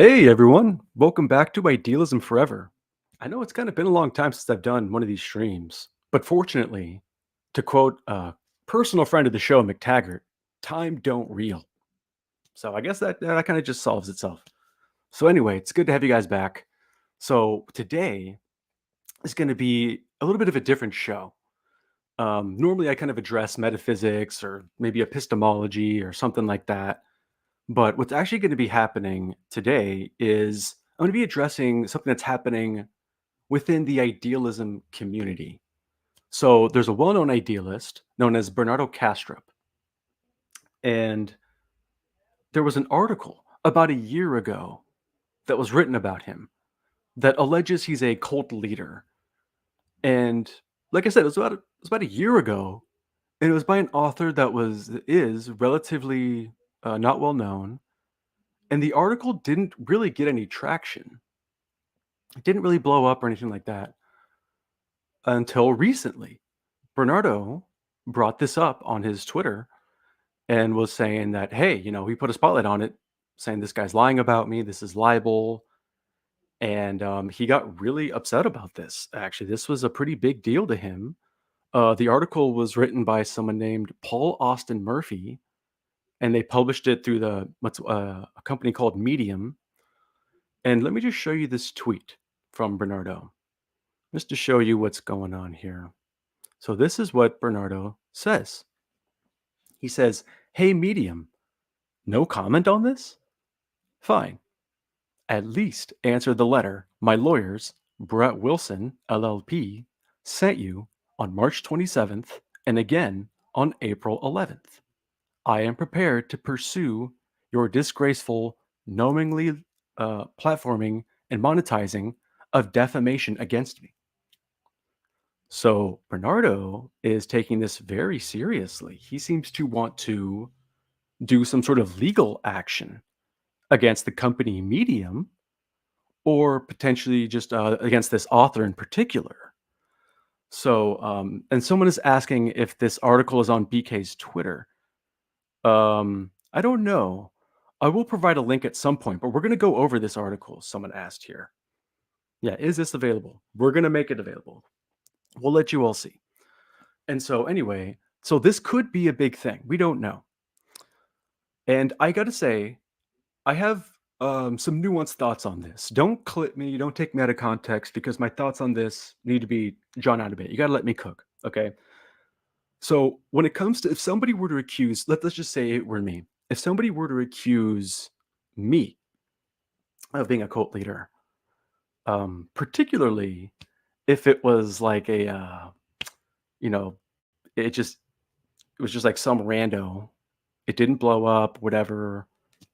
Hey everyone, welcome back to Idealism Forever. I know it's kind of been a long time since I've done one of these streams, but fortunately, to quote a personal friend of the show, McTaggart, time don't reel. So I guess that kind of just solves itself. So anyway, it's good to have you guys back. So today is going to be a little bit of a different show. Normally, I kind of address metaphysics or maybe epistemology or something like that. But what's actually going to be happening today is I'm going to be addressing something that's happening within the idealism community. So there's a well known idealist known as Bernardo Kastrup. And there was an article about a year ago that was written about him that alleges he's a cult leader. And like I said, it was about a year ago. And it was by an author that is relatively not well known. And the article didn't really get any traction. It didn't really blow up or anything like that until recently. Bernardo brought this up on his Twitter and was saying that, hey, he put a spotlight on it, saying this guy's lying about me. This is libel. And he got really upset about this. Actually, this was a pretty big deal to him. The article was written by someone named Paul Austin Murphy, and they published it through a company called Medium. And let me just show you this tweet from Bernardo, just to show you what's going on here. So this is what Bernardo says. He says, "Hey, Medium, no comment on this? Fine. At least answer the letter my lawyers, Brett Wilson, LLP, sent you on March 27th and again on April 11th. I am prepared to pursue your disgraceful, knowingly platforming and monetizing of defamation against me." So Bernardo is taking this very seriously. He seems to want to do some sort of legal action against the company Medium or potentially just against this author in particular. So, and someone is asking if this article is on BK's Twitter. I don't know. I will provide a link at some point, but we're going to go over this article. Someone asked here. Yeah, is this available? We're going to make it available. We'll let you all see. And so, anyway, so this could be a big thing. We don't know. And I got to say, I have some nuanced thoughts on this. Don't clip me. Don't take me out of context because my thoughts on this need to be drawn out a bit. You got to let me cook. Okay. So when it comes to if somebody were to accuse, let's just say it were me. If somebody were to accuse me of being a cult leader, particularly if it was like you know, it just it was just like some rando. It didn't blow up, whatever.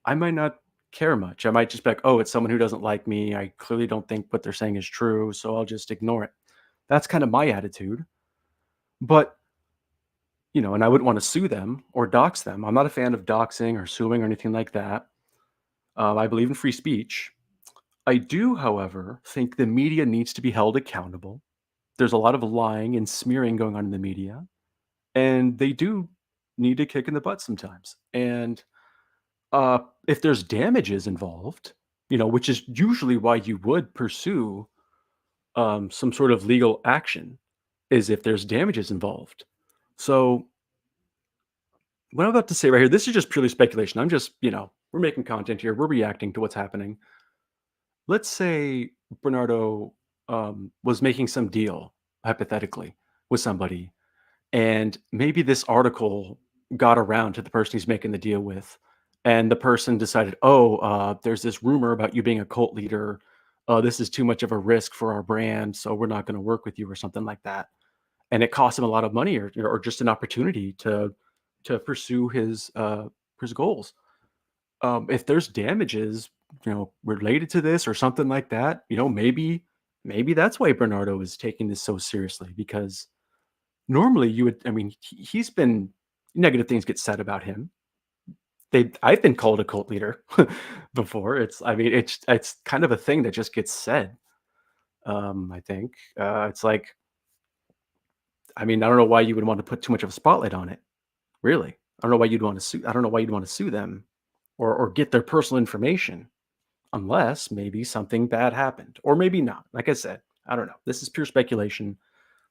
I might not care much. I might just be like, oh, it's someone who doesn't like me. I clearly don't think what they're saying is true, so I'll just ignore it. That's kind of my attitude. But, and I wouldn't want to sue them or dox them. I'm not a fan of doxing or suing or anything like that. I believe in free speech. I do, however, think the media needs to be held accountable. There's a lot of lying and smearing going on in the media, and they do need a kick in the butt sometimes. And if there's damages involved, which is usually why you would pursue some sort of legal action, is if there's damages involved. So what I'm about to say right here, this is just purely speculation. I'm just, we're making content here. We're reacting to what's happening. Let's say Bernardo was making some deal, hypothetically, with somebody, and maybe this article got around to the person he's making the deal with, and the person decided, oh, there's this rumor about you being a cult leader. This is too much of a risk for our brand, so we're not going to work with you, or something like that. And it cost him a lot of money, or just an opportunity to pursue his goals. If there's damages, related to this or something like that, maybe that's why Bernardo is taking this so seriously, because normally you would, I mean, he's been negative things get said about him. I've been called a cult leader before. It's kind of a thing that just gets said. I think it's like, I mean, I don't know why you would want to put too much of a spotlight on it. Really, I don't know why you'd want to sue. I don't know why you'd want to sue them, or get their personal information. unless maybe something bad happened, or maybe not. Like I said, I don't know. This is pure speculation.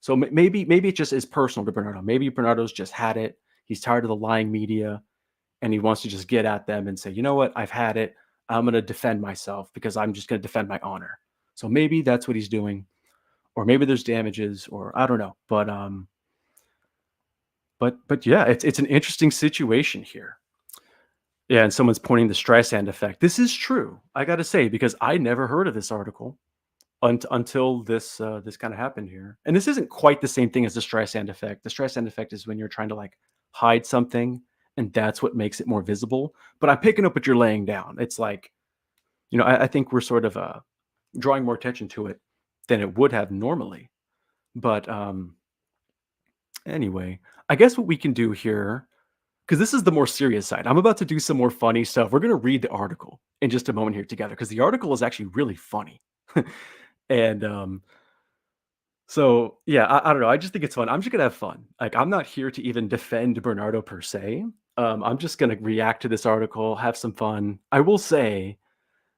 So maybe it just is personal to Bernardo. Maybe Bernardo's just had it. He's tired of the lying media, and he wants to just get at them and say, you know what, I've had it. I'm going to defend myself because I'm just going to defend my honor. So maybe that's what he's doing, or maybe there's damages, or I don't know. But yeah, it's an interesting situation here. Yeah, and someone's pointing the Streisand effect. This is true. I got to say because I never heard of this article until this kind of happened here. And this isn't quite the same thing as the Streisand effect. The Streisand effect is when you're trying to like hide something, and that's what makes it more visible. But I'm picking up what you're laying down. It's like, I think we're sort of drawing more attention to it than it would have normally. But anyway, I guess what we can do here, because this is the more serious side. I'm about to do some more funny stuff. We're going to read the article in just a moment here together because the article is actually really funny. And so yeah, I don't know. I just think it's fun. I'm just gonna have fun. Like I'm not here to even defend Bernardo per se. I'm just gonna react to this article, have some fun. I will say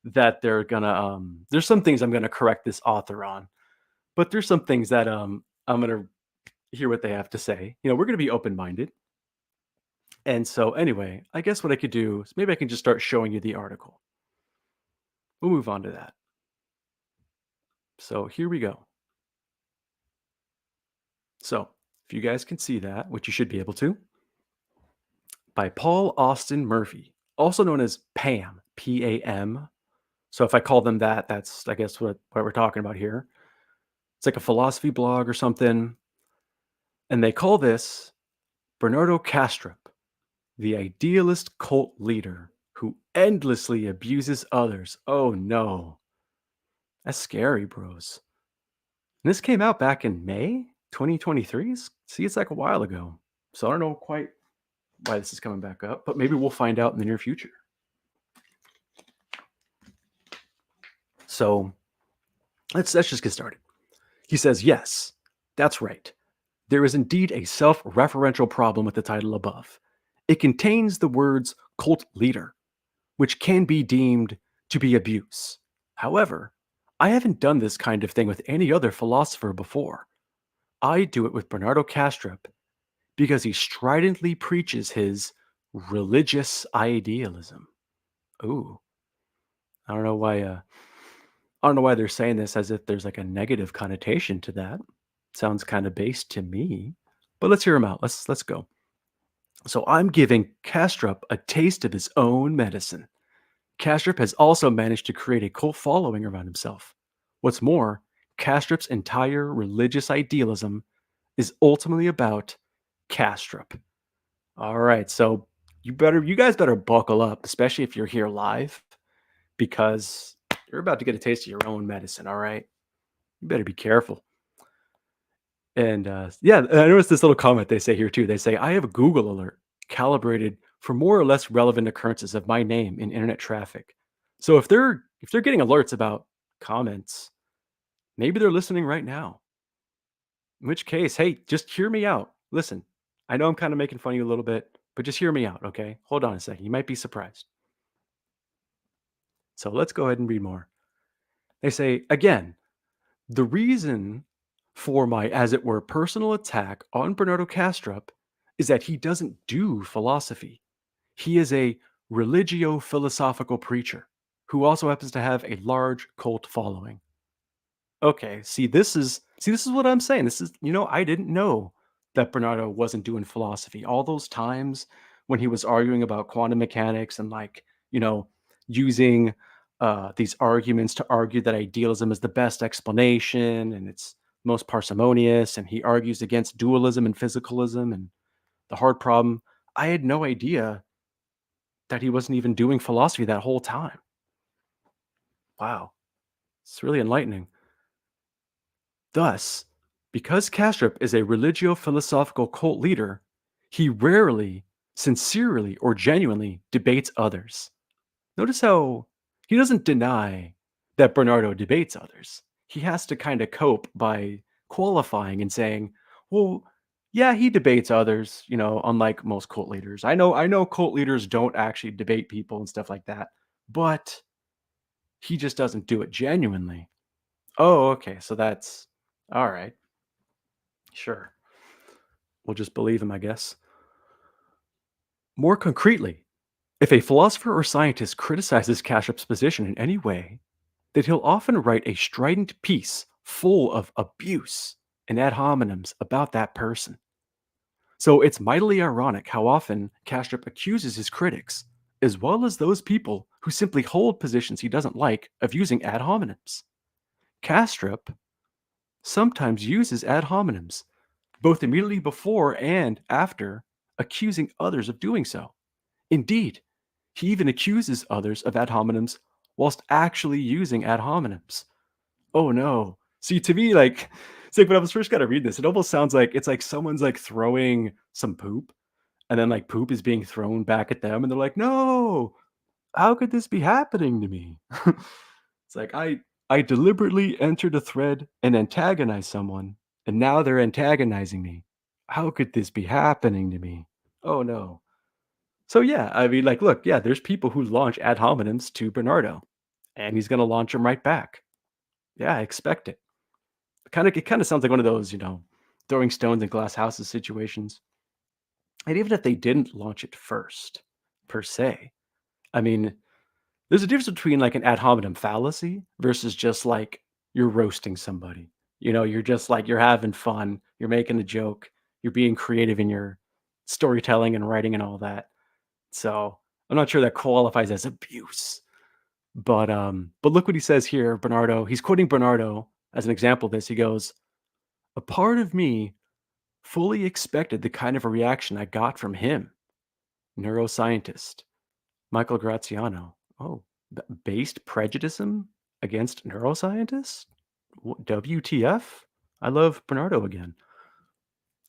that there's some things I'm gonna correct this author on, but there's some things that I'm gonna hear what they have to say. We're gonna be open-minded. And so anyway, I guess what I could do is maybe I can just start showing you the article. We'll move on to that. So here we go. So if you guys can see that, which you should be able to, by Paul Austin Murphy, also known as Pam, Pam. So if I call them that, that's I guess what we're talking about here. It's like a philosophy blog or something, and they call this Bernardo Kastrup, the idealist cult leader who endlessly abuses others. Oh no, that's scary, bros. And this came out back in May 2023. See, it's like a while ago. So I don't know quite why this is coming back up, but maybe we'll find out in the near future. So let's just get started. He says, yes, that's right. There is indeed a self-referential problem with the title above. It contains the words cult leader, which can be deemed to be abuse. However, I haven't done this kind of thing with any other philosopher before. I do it with Bernardo Kastrup because he stridently preaches his religious idealism. Ooh, I don't know why. I don't know why they're saying this as if there's like a negative connotation to that. Sounds kind of base to me. But let's hear him out. Let's go. So I'm giving Kastrup a taste of his own medicine. Kastrup has also managed to create a cult following around himself. What's more, Kastrup's entire religious idealism is ultimately about Kastrup. All right, so you guys better buckle up, especially if you're here live, because you're about to get a taste of your own medicine. All right, you better be careful. And yeah, I noticed this little comment they say here too. They say, I have a Google alert calibrated for more or less relevant occurrences of my name in internet traffic. So if they're getting alerts about comments, maybe they're listening right now. In which case, hey, just hear me out. Listen, I know I'm kind of making fun of you a little bit, but just hear me out, okay? Hold on a second. You might be surprised. So let's go ahead and read more. They say, again, the reason for my, as it were, personal attack on Bernardo Kastrup is that he doesn't do philosophy. He is a religio-philosophical preacher who also happens to have a large cult following. Okay, see this is what I'm saying. This is, I didn't know that Bernardo wasn't doing philosophy. All those times when he was arguing about quantum mechanics and like, using these arguments to argue that idealism is the best explanation and it's most parsimonious, and he argues against dualism and physicalism and the hard problem. I had no idea that he wasn't even doing philosophy that whole time. Wow, it's really enlightening. Thus, because Kastrup is a religio-philosophical cult leader, he rarely, sincerely, or genuinely debates others. Notice how he doesn't deny that Bernardo debates others. He has to kind of cope by qualifying and saying, well, yeah, he debates others, unlike most cult leaders. I know cult leaders don't actually debate people and stuff like that, but He just doesn't do it genuinely. Oh, okay. So that's all right. Sure. We'll just believe him, I guess. More concretely, if a philosopher or scientist criticizes Kashrup's position in any way, that he'll often write a strident piece full of abuse and ad hominems about that person. So it's mightily ironic how often Kastrup accuses his critics, as well as those people who simply hold positions he doesn't like, of using ad hominems. Kastrup sometimes uses ad hominems, both immediately before and after accusing others of doing so. Indeed, he even accuses others of ad hominems whilst actually using ad hominems. Oh no. See, to me, like, it's like when I was first kind of reading this, it almost sounds like it's like someone's like throwing some poop, and then like poop is being thrown back at them, and they're like, "No, how could this be happening to me?" It's like I deliberately entered a thread and antagonized someone, and now they're antagonizing me. How could this be happening to me? Oh no. So yeah, I mean, like, look, yeah, there's people who launch ad hominems to Bernardo, and he's gonna launch them right back. Yeah, I expect it. It kind of sounds like one of those, throwing stones in glass houses situations. And even if they didn't launch it first, per se, I mean, there's a difference between like an ad hominem fallacy versus just like you're roasting somebody. You're just like you're having fun, you're making a joke, you're being creative in your storytelling and writing and all that. So I'm not sure that qualifies as abuse. But look what he says here, Bernardo. He's quoting Bernardo as an example of this. He goes, "A part of me fully expected the kind of a reaction I got from him, neuroscientist Michael Graziano. Oh, based prejudice against neuroscientists? WTF? I love Bernardo again."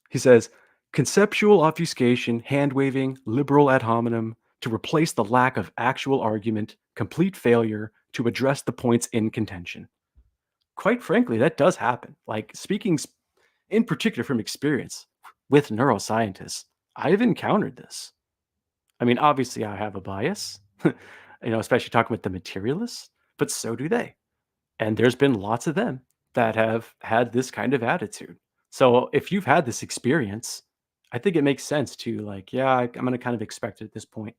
He says, "Conceptual obfuscation, hand waving, liberal ad hominem to replace the lack of actual argument, complete failure to address the points in contention." Quite frankly, that does happen. Like, speaking in particular from experience with neuroscientists, I've encountered this. I mean, obviously, I have a bias, especially talking with the materialists, but so do they. And there's been lots of them that have had this kind of attitude. So if you've had this experience, I think it makes sense to like, yeah, I'm going to kind of expect it at this point.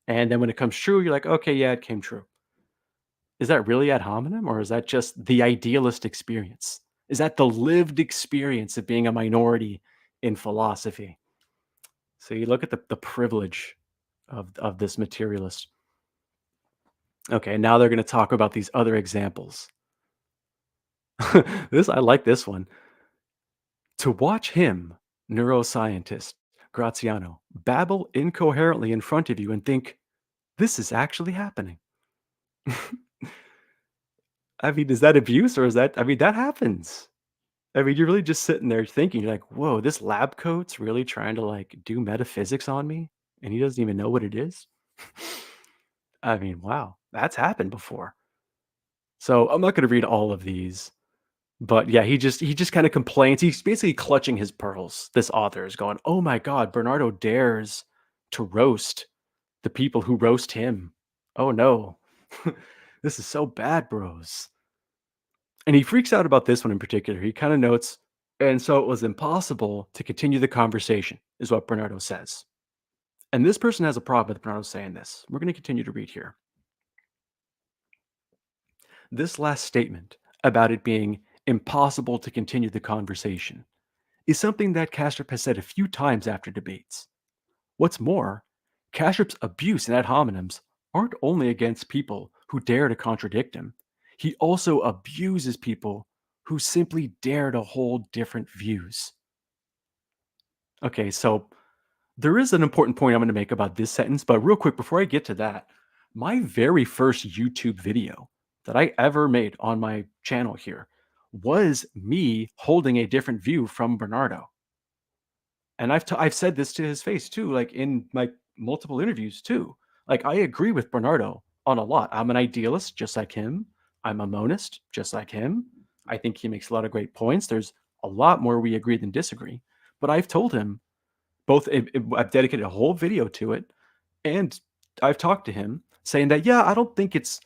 And then when it comes true, you're like, okay, yeah, it came true. Is that really ad hominem, or is that just the idealist experience? Is that the lived experience of being a minority in philosophy? So you look at the privilege of this materialist. Okay, now they're going to talk about these other examples. This I like this one. To watch him, neuroscientist Graziano, babble incoherently in front of you and think, this is actually happening. I mean, is that abuse, or is that, I mean, that happens. I mean, you're really just sitting there thinking, you're like, whoa, this lab coat's really trying to like do metaphysics on me, and he doesn't even know what it is. I mean, wow, that's happened before. So I'm not going to read all of these. But yeah, he just kinda complains. He's basically clutching his pearls. This author is going, "Oh my god, Bernardo dares to roast the people who roast him. Oh no. This is so bad, bros." And he freaks out about this one in particular. He kinda notes, "And so it was impossible to continue the conversation," is what Bernardo says. And this person has a problem with Bernardo saying this. We're gonna continue to read here. This last statement about it being impossible to continue the conversation is something that Kastrup has said a few times after debates. What's more, Kastrup's abuse and ad hominems aren't only against people who dare to contradict him, he also abuses people who simply dare to hold different views. Okay, so there is an important point I'm going to make about this sentence, but real quick before I get to that, my very first YouTube video that I ever made on my channel here was me holding a different view from Bernardo. And I've said this to his face too, like in my multiple interviews too. Like, I agree with Bernardo on a lot. I'm an idealist just like him. I'm a monist just like him. I think he makes a lot of great points. There's a lot more we agree than disagree. But I've told him both. I've dedicated a whole video to it, and I've talked to him saying that, yeah, I don't think it's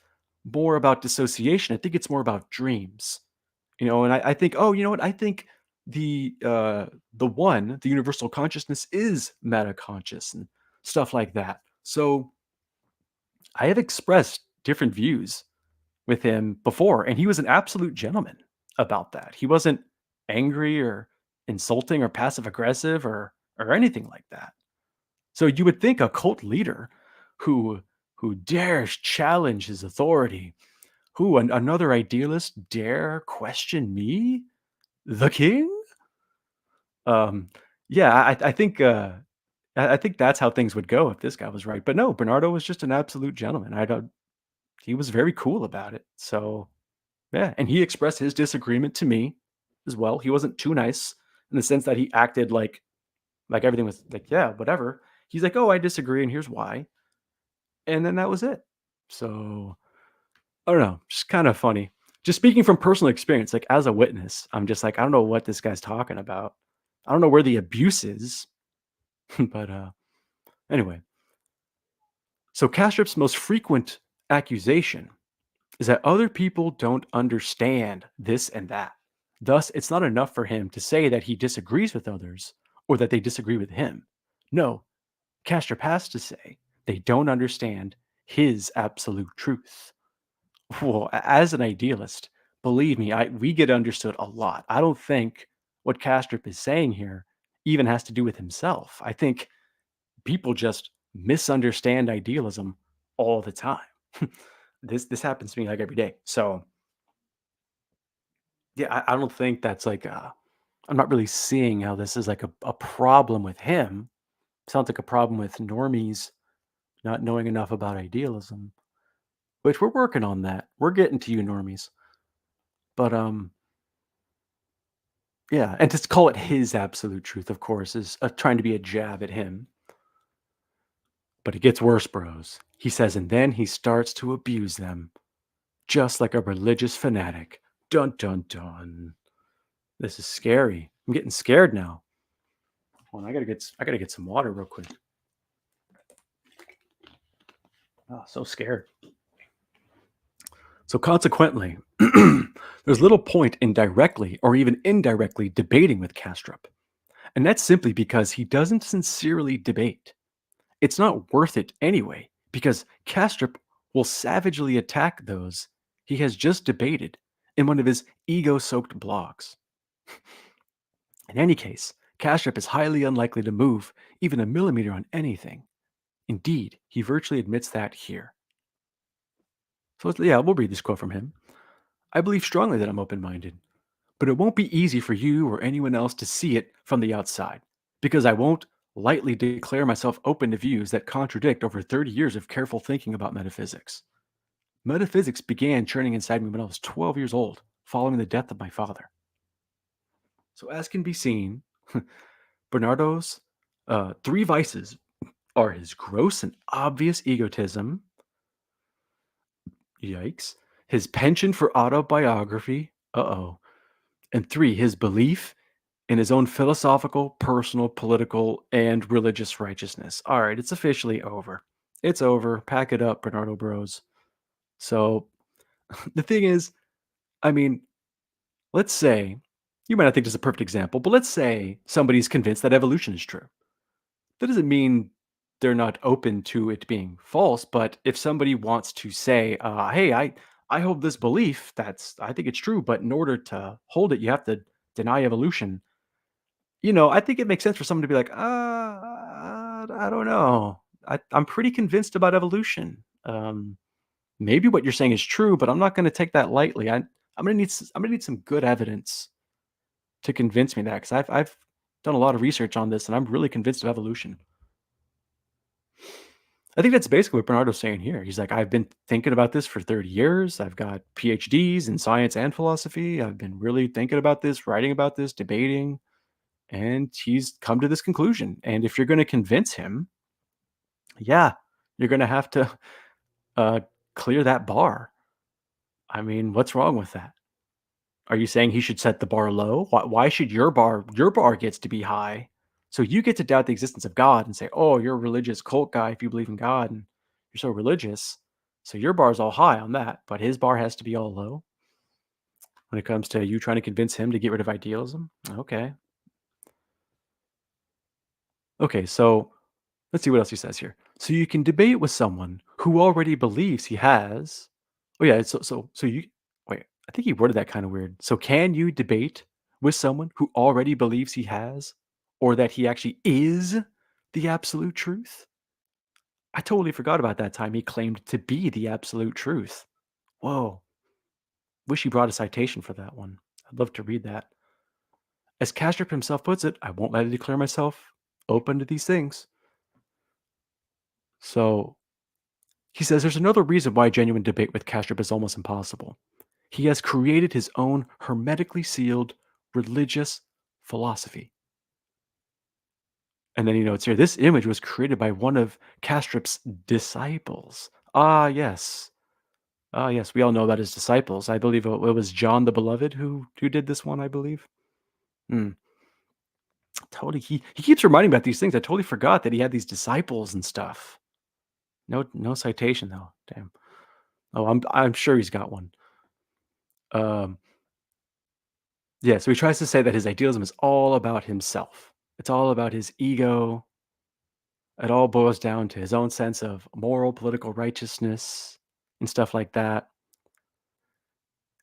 more about dissociation. I think it's more about dreams. And I think, oh, you know what? I think the one, the universal consciousness is meta-conscious and stuff like that. So I have expressed different views with him before, and he was an absolute gentleman about that. He wasn't angry or insulting or passive aggressive or anything like that. So you would think a cult leader who who dares challenge his authority, another idealist dare question me, the king? Um, yeah, I think that's how things would go if this guy was right. But no, Bernardo was just an absolute gentleman. I don't. He was very cool about it. So yeah, and he expressed his disagreement to me as well. He wasn't too nice in the sense that he acted like everything was like, yeah, whatever. He's like, "Oh, I disagree, and here's why." And then that was it. So, I don't know, just kind of funny. Just speaking from personal experience, like as a witness, I'm just like, I don't know what this guy's talking about. I don't know where the abuse is, but anyway. So Kastrup's most frequent accusation is that other people don't understand this and that. Thus, it's not enough for him to say that he disagrees with others or that they disagree with him. No, Kastrup has to say they don't understand his absolute truth. Well, as an idealist, believe me, we get understood a lot. I don't think what Kastrup is saying here even has to do with himself. I think people just misunderstand idealism all the time. This happens to me like every day. So yeah, I don't think that's like I'm not really seeing how this is like a problem with him. Sounds like a problem with normies not knowing enough about idealism. Which we're working on that. We're getting to you normies. But yeah, and to call it his absolute truth, of course, is trying to be a jab at him. But it gets worse, bros. He says, and then he starts to abuse them, just like a religious fanatic. Dun dun dun. This is scary. I'm getting scared now. Hold on, I gotta get some water real quick. Oh, so scared. So consequently, there's little point in directly or even indirectly debating with Kastrup. And that's simply because he doesn't sincerely debate. It's not worth it anyway, because Kastrup will savagely attack those he has just debated in one of his ego soaked blogs. In any case, Kastrup is highly unlikely to move even a millimeter on anything. Indeed, he virtually admits that here. So yeah, we'll read this quote from him. I believe strongly that I'm open minded, but it won't be easy for you or anyone else to see it from the outside, because I won't lightly declare myself open to views that contradict over 30 years of careful thinking about metaphysics. Metaphysics began churning inside me when I was 12 years old, following the death of my father. So, as can be seen, Bernardo's three vices are his gross and obvious egotism, yikes, his penchant for autobiography, and three, his belief in his own philosophical, personal, political, and religious righteousness. All right, it's officially over. It's over. Pack it up, Bernardo Bros. So the thing is, I mean, let's say you might not think this is a perfect example, but let's say somebody's convinced that evolution is true. That doesn't mean they're not open to it being false, but if somebody wants to say, "Hey, I hold this belief I think it's true, but in order to hold it, you have to deny evolution." I think it makes sense for someone to be like, I don't know. I'm pretty convinced about evolution. Maybe what you're saying is true, but I'm not going to take that lightly. I'm gonna need some good evidence to convince me that because I've done a lot of research on this and I'm really convinced of evolution. I think that's basically what Bernardo's saying here. He's like, I've been thinking about this for 30 years. I've got PhDs in science and philosophy. I've been really thinking about this, writing about this, debating, and he's come to this conclusion. And if you're going to convince him, yeah, you're going to have to uh, clear that bar. I mean, what's wrong with that? Are you saying he should set the bar low? Why should your bar gets to be high? So you get to doubt the existence of God and say, "Oh, you're a religious cult guy if you believe in God and you're so religious." So your bar's all high on that, but his bar has to be all low when it comes to you trying to convince him to get rid of idealism. Okay. Okay, so let's see what else he says here. So you can debate with someone who already believes he has. Oh yeah, so you wait. I think he worded that kind of weird. So can you debate with someone who already believes he has, or that he actually is the absolute truth? I totally forgot about that time he claimed to be the absolute truth. Whoa. Wish he brought a citation for that one. I'd love to read that. As Kastrup himself puts it, I won't let it declare myself open to these things. So he says there's another reason why genuine debate with Kastrup is almost impossible. He has created his own hermetically sealed religious philosophy. And then he notes here this image was created by one of Kastrup's disciples. Ah, yes. Ah, yes. We all know about his disciples. I believe it was John the Beloved who did this one, I believe. Hmm. Totally. He keeps reminding me about these things. I totally forgot that he had these disciples and stuff. No citation though. Damn. Oh, I'm sure he's got one. Um, yeah, so he tries to say that his idealism is all about himself. It's all about his ego. It all boils down to his own sense of moral, political righteousness and stuff like that.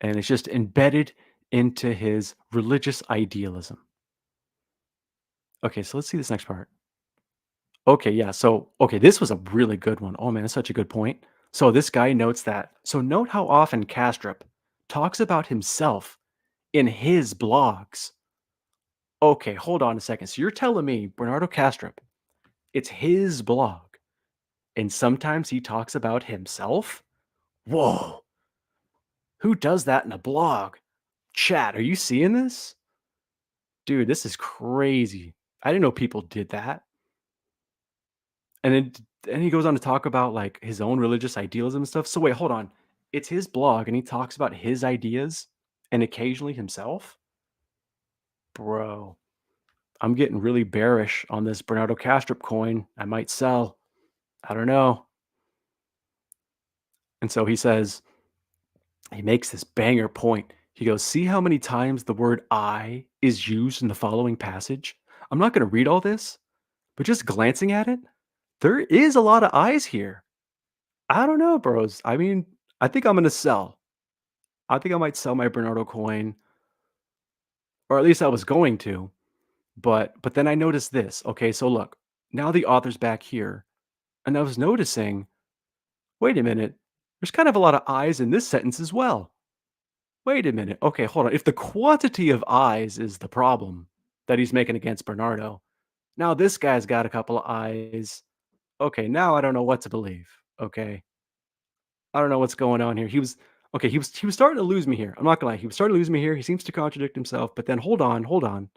And it's just embedded into his religious idealism. Okay, so let's see this next part. Okay, yeah. So, okay, this was a really good one. Oh man, that's such a good point. So this guy notes that. So note how often Kastrup talks about himself in his blogs. Okay, hold on a second. So you're telling me Bernardo Kastrup, it's his blog, and sometimes he talks about himself? Whoa, who does that in a blog? Chat, are you seeing this? Dude, this is crazy. I didn't know people did that. And then he goes on to talk about like his own religious idealism and stuff. So wait, hold on. It's his blog and he talks about his ideas and occasionally himself? Bro, I'm getting really bearish on this Bernardo Kastrup coin. I might sell. I don't know. And so he says, he makes this banger point. He goes, see how many times the word I is used in the following passage? I'm not going to read all this, but just glancing at it, there is a lot of I's here. I don't know, bros. I mean, I think I'm going to sell. I think I might sell my Bernardo coin, or at least I was going to. But then I noticed this. Okay, so look, now the author's back here, and I was noticing, wait a minute, there's kind of a lot of I's in this sentence as well. Wait a minute. Okay, hold on. If the quantity of eyes is the problem that he's making against Bernardo, now this guy's got a couple of eyes. Okay, now I don't know what to believe. Okay. I don't know what's going on here. He was okay, he was starting to lose me here. I'm not gonna lie. He was starting to lose me here. He seems to contradict himself, but then hold on, hold on.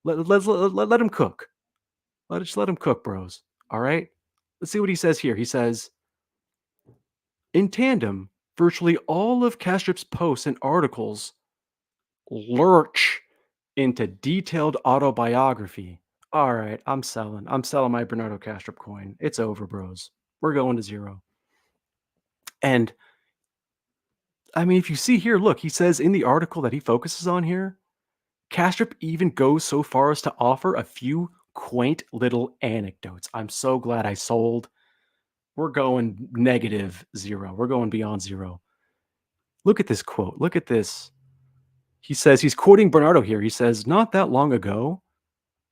Let him cook. Just let him cook, bros. All right. Let's see what he says here. He says, in tandem, virtually all of Kastrup's posts and articles lurch into detailed autobiography. All right, I'm selling. I'm selling my Bernardo Kastrup coin. It's over, bros. We're going to zero. And I mean, if you see here, look, he says in the article that he focuses on here, Kastrup even goes so far as to offer a few quaint little anecdotes. I'm so glad I sold. We're going negative zero. We're going beyond zero. Look at this quote. Look at this. He says, he's quoting Bernardo here. He says, not that long ago,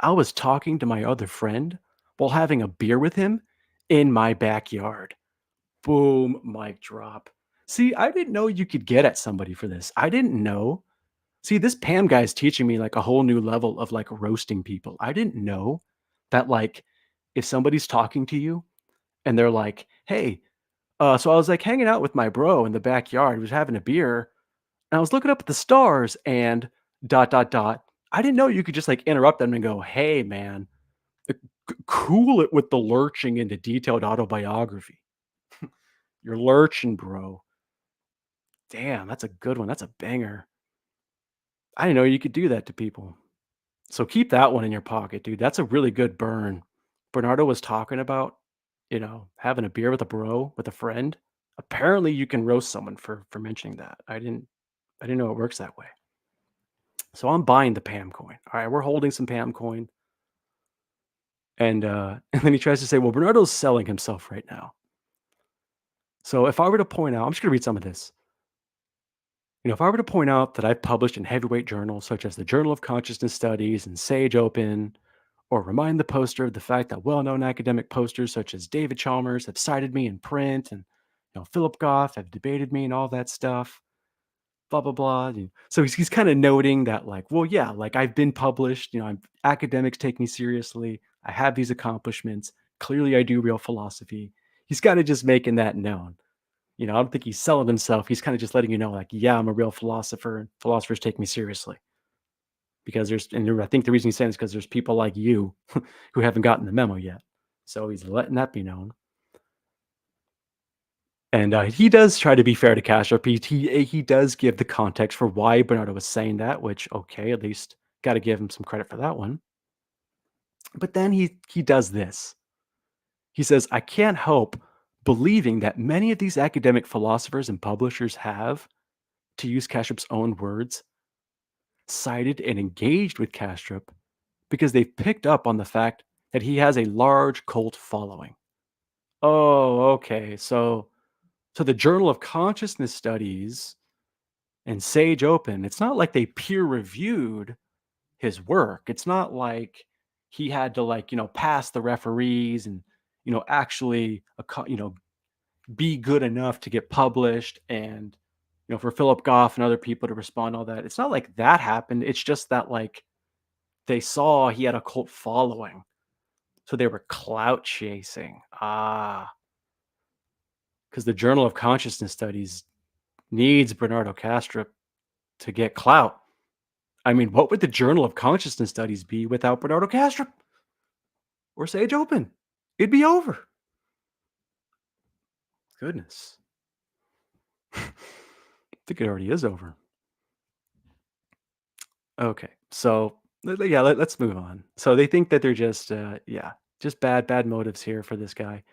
I was talking to my other friend while having a beer with him in my backyard. Boom, mic drop. See, I didn't know you could get at somebody for this. I didn't know. See, this Pam guy is teaching me like a whole new level of like roasting people. I didn't know that like if somebody's talking to you and they're like, hey, so I was like hanging out with my bro in the backyard, he was having a beer, and I was looking up at the stars and dot dot dot. I didn't know you could just like interrupt them and go, hey man, cool it with the lurching into detailed autobiography. You're lurching, bro. Damn, that's a good one. That's a banger. I didn't know you could do that to people. So keep that one in your pocket, dude. That's a really good burn. Bernardo was talking about, having a beer with a bro, with a friend. Apparently, you can roast someone for mentioning that. I didn't know it works that way. So I'm buying the Pam coin. All right, we're holding some Pam coin, and and then he tries to say, "Well, Bernardo's selling himself right now." So if I were to point out, I'm just going to read some of this. If I were to point out that I've published in heavyweight journals such as the Journal of Consciousness Studies and Sage Open, or remind the poster of the fact that well-known academic posters such as David Chalmers have cited me in print, and Philip Goff have debated me and all that stuff, blah blah blah. So he's kind of noting that, like, well, yeah, like I've been published. Academics take me seriously. I have these accomplishments. Clearly, I do real philosophy. He's kind of just making that known. I don't think he's selling himself. He's kind of just letting you know, like, yeah, I'm a real philosopher, and philosophers take me seriously. Because I think the reason he's saying is because there's people like you who haven't gotten the memo yet. So he's letting that be known. And he does try to be fair to Kastrup. He does give the context for why Bernardo was saying that, which, okay, at least got to give him some credit for that one. But then he does this. He says, I can't help believing that many of these academic philosophers and publishers have, to use Kastrup's own words, sided and engaged with Kastrup because they've picked up on the fact that he has a large cult following. Oh, okay. So the Journal of Consciousness Studies and Sage Open, it's not like they peer reviewed his work. It's not like he had to, like, pass the referees and actually be good enough to get published, and for Philip Goff and other people to respond, all that. It's not like that happened. It's just that, like, they saw he had a cult following. So they were clout chasing. Because the Journal of Consciousness Studies needs Bernardo Kastrup to get clout. I mean, what would the Journal of Consciousness Studies be without Bernardo Kastrup or Sage Open? It'd be over. Goodness. I think it already is over. Okay. So, yeah, let's move on. So they think that they're just, just bad motives here for this guy.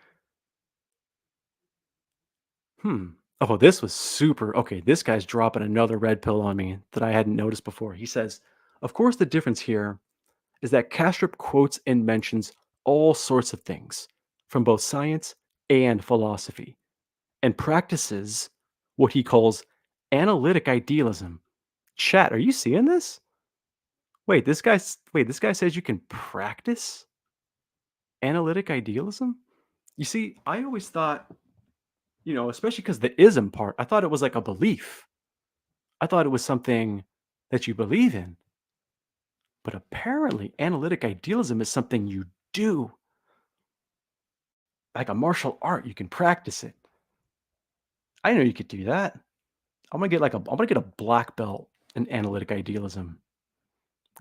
Hmm. Oh, this was super. Okay, this guy's dropping another red pill on me that I hadn't noticed before. He says, of course, the difference here is that Kastrup quotes and mentions all sorts of things from both science and philosophy, and practices what he calls analytic idealism. Chat, are you seeing this? Wait, this guy says you can practice analytic idealism? You see, I always thought, especially because the ism part, I thought it was like a belief. I thought it was something that you believe in. But apparently, analytic idealism is something you do. Like a martial art, you can practice it. I know you could do that. I'm gonna get a black belt in analytic idealism.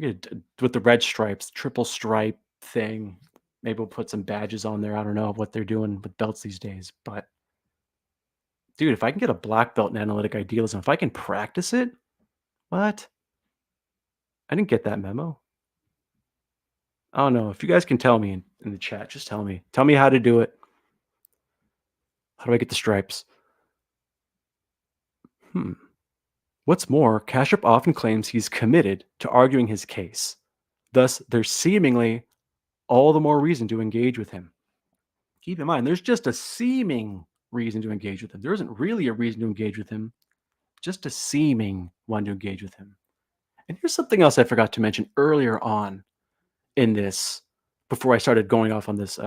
With the red stripes, triple stripe thing. Maybe we'll put some badges on there. I don't know what they're doing with belts these days, but dude, if I can get a black belt in analytic idealism, if I can practice it, what? I didn't get that memo. I don't know. If you guys can tell me in the chat, just tell me. Tell me how to do it. How do I get the stripes? Hmm. What's more, Kashyap often claims he's committed to arguing his case. Thus, there's seemingly all the more reason to engage with him. Keep in mind, there's just a seeming reason to engage with him. There isn't really a reason to engage with him, just a seeming one to engage with him. And here's something else I forgot to mention earlier on in this, before I started going off on this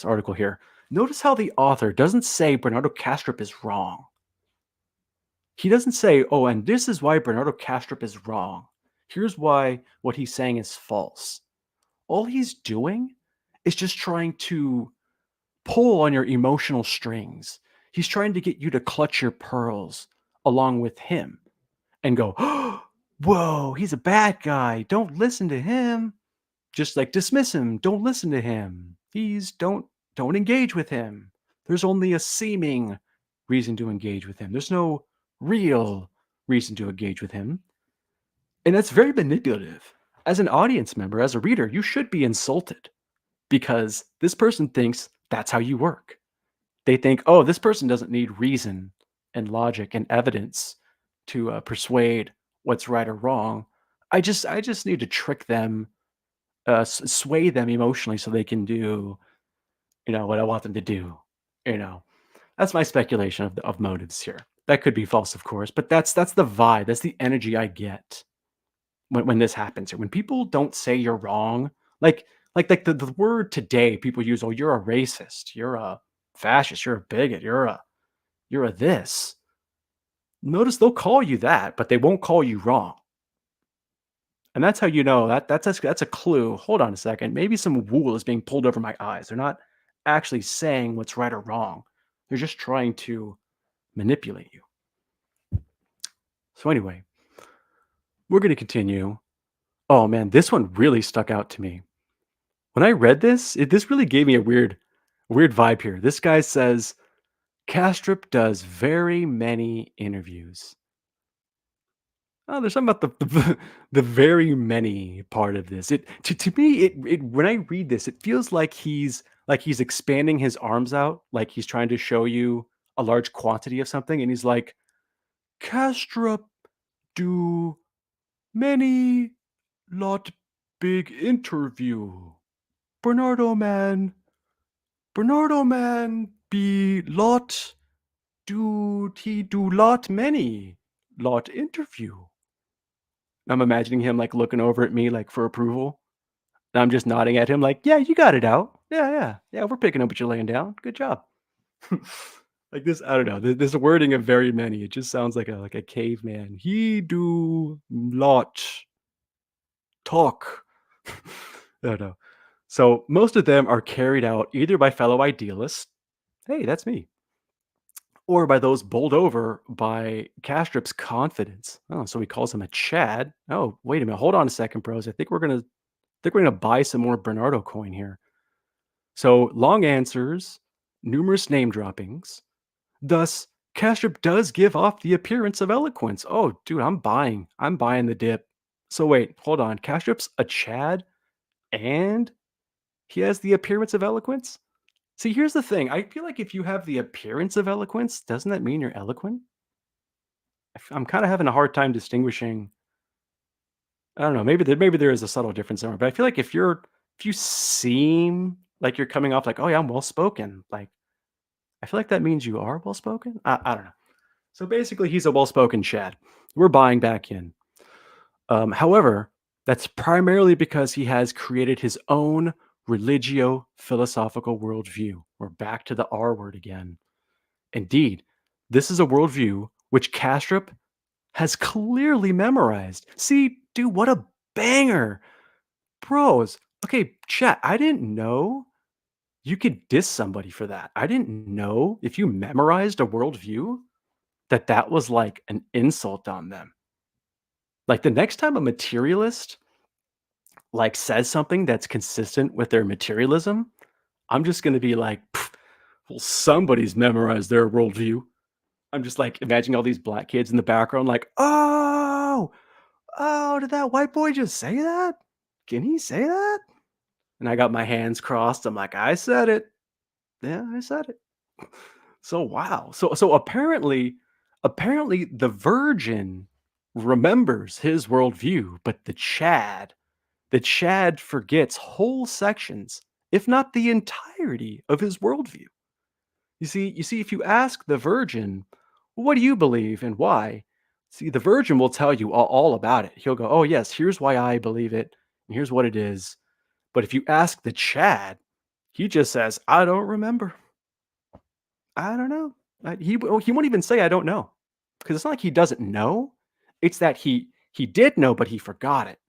article here. Notice how the author doesn't say Bernardo Kastrup is wrong. He doesn't say, oh, and this is why Bernardo Kastrup is wrong. Here's why what he's saying is false. All he's doing is just trying to pull on your emotional strings. He's trying to get you to clutch your pearls along with him and go, oh, whoa, he's a bad guy. Don't listen to him. Just like dismiss him. Don't listen to him. Don't engage with him. There's only a seeming reason to engage with him. There's no real reason to engage with him. And that's very manipulative. As an audience member, as a reader, you should be insulted because this person thinks that's how you work. They think, "Oh, this person doesn't need reason and logic and evidence to, persuade what's right or wrong. I just need to trick them, sway them emotionally so they can do, what I want them to do." You know? That's my speculation of motives here. That could be false, of course, but that's the vibe, that's the energy I get when this happens here. When people don't say you're wrong, like the word today people use, "Oh, you're a racist, you're a fascist, you're a bigot, you're a this." Notice they'll call you that, but they won't call you wrong. And that's how you know that's a clue. Hold on a second. Maybe some wool is being pulled over my eyes. They're not actually saying what's right or wrong. They're just trying to manipulate you. So anyway, we're going to continue. Oh man, this one really stuck out to me. When I read this, this really gave me a weird vibe here. This guy says Kastrup does very many interviews. Oh, there's something about the very many part of this. To me, it when I read this, it feels like he's expanding his arms out, like he's trying to show you a large quantity of something, and he's like, Kastrup do many lot big interview. Bernardo man, Bernardo man be lot do lot many lot interview. I'm imagining him like looking over at me like for approval. And I'm just nodding at him like, yeah, you got it out. Yeah, yeah, yeah. We're picking up what you're laying down. Good job. Like this, I don't know. This wording of very many. It just sounds like a caveman. He do lot talk. I don't know. So most of them are carried out either by fellow idealists. Hey, that's me. Or by those bowled over by Castrup's confidence. Oh, so he calls him a Chad. Oh, wait a minute. Hold on a second, bros. I think we're gonna buy some more Bernardo coin here. So long answers, numerous name droppings. Thus, Kastrup does give off the appearance of eloquence. Oh, dude, I'm buying. I'm buying the dip. So wait, hold on. Kastrup's a Chad and he has the appearance of eloquence? See, here's the thing. I feel like if you have the appearance of eloquence, doesn't that mean you're eloquent? I'm kind of having a hard time distinguishing. I don't know. Maybe there is a subtle difference there, but I feel like if you seem like you're coming off like, oh yeah, I'm well spoken. Like I feel like that means you are well spoken. I don't know. So basically, he's a well spoken Chad. We're buying back in. However, that's primarily because he has created his own religio-philosophical worldview. We're back to the R word again. Indeed, this is a worldview which Kastrup has clearly memorized. See, dude, what a banger. Bros. Okay, chat, I didn't know you could diss somebody for that. I didn't know if you memorized a worldview that that was like an insult on them. Like the next time a materialist like says something that's consistent with their materialism, I'm just going to be like, "Pff, well, somebody's memorized their worldview." I'm just like imagining all these black kids in the background, like, oh, did that white boy just say that? Can he say that? And I got my hands crossed. I'm like, I said it. Yeah, I said it. So wow. So apparently the virgin remembers his worldview, but the Chad forgets whole sections, if not the entirety of his worldview. You see, if you ask the virgin, what do you believe and why? See, the virgin will tell you all about it. He'll go, oh yes, here's why I believe it, and here's what it is. But if you ask the Chad, he just says, I don't remember. I don't know. He won't even say I don't know, because it's not like he doesn't know. It's that he did know, but he forgot it.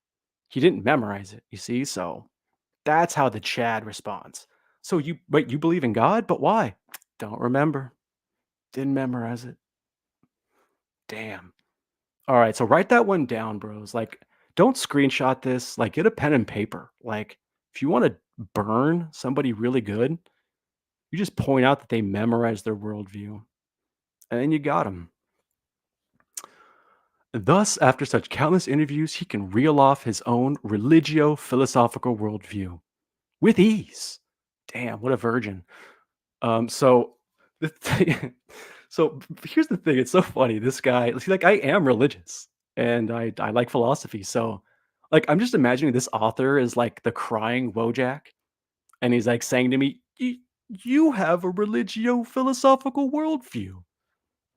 He didn't memorize it. You see, so that's how the Chad responds. So you believe in God, but why? Don't remember. Didn't memorize it. Damn. All right, so write that one down, bros. Like, don't screenshot this. Like, get a pen and paper. Like, if you want to burn somebody really good, you just point out that they memorized their worldview, and then you got them. Thus, after such countless interviews, he can reel off his own religio-philosophical worldview with ease. Damn, what a virgin. So The thing so here's the thing, it's so funny, this guy see, like, I am religious, and I like philosophy, so, like, I'm just imagining this author is like the crying Wojak, and he's, like, saying to me, You have a religio-philosophical worldview."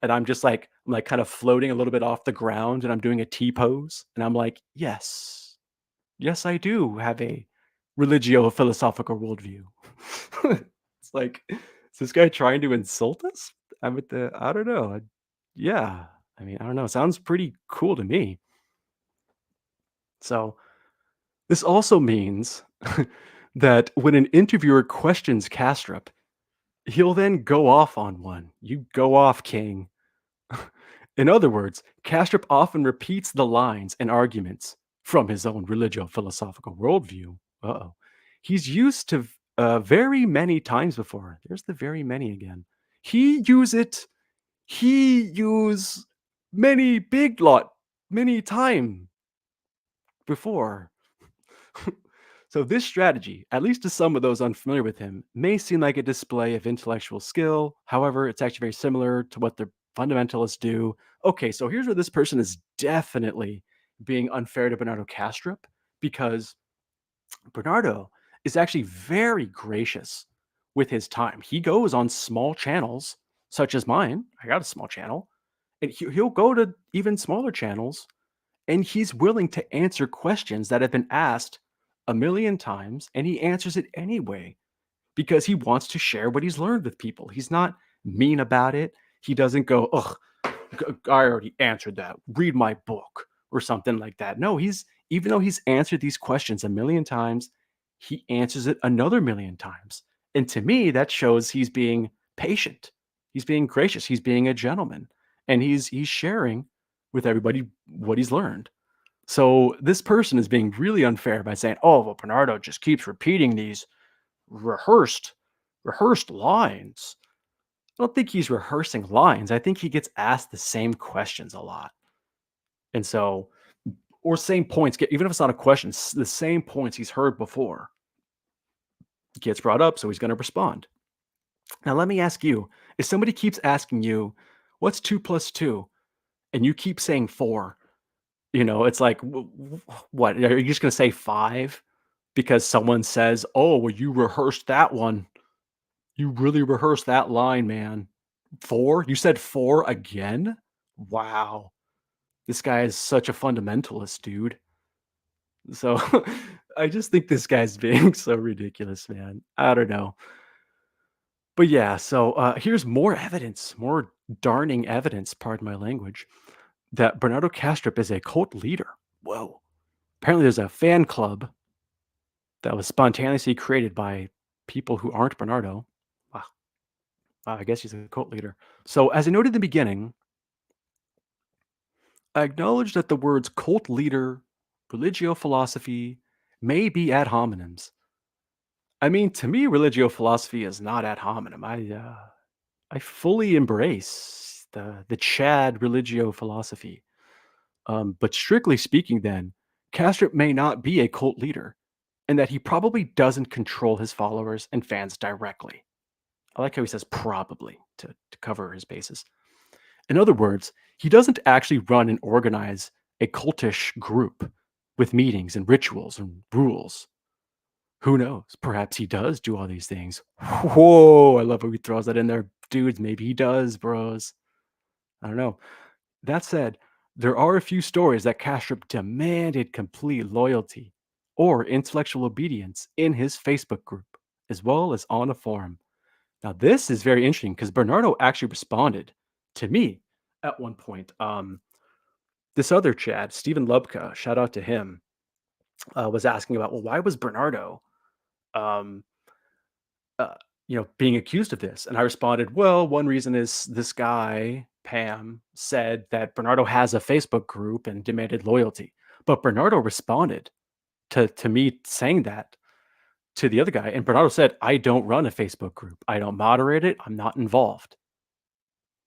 And I'm, like, kind of floating a little bit off the ground, and I'm doing a T pose, and I'm like, "Yes. Yes, I do have a religio-philosophical worldview." It's like, is this guy trying to insult us? I don't know. Yeah. I mean, I don't know. It sounds pretty cool to me. So, this also means that when an interviewer questions Kastrup, he'll then go off on one. "You go off, king." In other words, Kastrup often repeats the lines and arguments from his own religio-philosophical worldview. Uh-oh. He's used to very many times before. There's the very many again. He use it. He use many big lot many time before. So this strategy, at least to some of those unfamiliar with him, may seem like a display of intellectual skill. However, it's actually very similar to what the fundamentalists do. Okay, so here's where this person is definitely being unfair to Bernardo Kastrup because Bernardo is actually very gracious with his time. He goes on small channels such as mine. I got a small channel, and he'll go to even smaller channels and he's willing to answer questions that have been asked a million times, and he answers it anyway because he wants to share what he's learned with people. He's not mean about it. He doesn't go, "Ugh, I already answered that. Read my book," or something like that. No, he's even though he's answered these questions a million times, he answers it another million times. And to me, that shows he's being patient. He's being gracious. He's being a gentleman. And he's sharing with everybody what he's learned. So this person is being really unfair by saying, "Oh, well, Bernardo just keeps repeating these rehearsed, rehearsed lines." I don't think he's rehearsing lines. I think he gets asked the same questions a lot, and so or same points. Even if it's not a question, the same points he's heard before gets brought up, so he's going to respond. Now, let me ask you: if somebody keeps asking you, "What's 2 plus 2?" and you keep saying 4, it's like, what? Are you just gonna say 5 because someone says, "Oh, well, you rehearsed that one. You really rehearsed that line, man. 4? You said 4 again? Wow. This guy is such a fundamentalist, dude." So, I just think this guy's being so ridiculous, man. I don't know. But yeah, so, here's more evidence, more darning evidence, pardon my language, that Bernardo Kastrup is a cult leader. Whoa. Apparently, there's a fan club that was spontaneously created by people who aren't Bernardo. Wow. I guess he's a cult leader. So, as I noted in the beginning, I acknowledge that the words cult leader, religio philosophy may be ad hominems. I mean, to me, religio philosophy is not ad hominem. I fully embrace the Chad religio philosophy. But strictly speaking, then, Castrop may not be a cult leader, and that he probably doesn't control his followers and fans directly. I like how he says probably to cover his bases. In other words, he doesn't actually run and organize a cultish group with meetings and rituals and rules. Who knows? Perhaps he does do all these things. Whoa, I love how he throws that in there. Dudes, maybe he does, bros. I don't know. That said, there are a few stories that Kastrup demanded complete loyalty or intellectual obedience in his Facebook group, as well as on a forum. Now, this is very interesting because Bernardo actually responded to me at one point. This other Chad, Stephen Lubka, shout out to him, was asking about, well, why was Bernardo, um, uh, being accused of this? And I responded, well, one reason is this guy, Pam, said that Bernardo has a Facebook group and demanded loyalty. But Bernardo responded to me saying that to the other guy. And Bernardo said, I don't run a Facebook group. I don't moderate it. I'm not involved.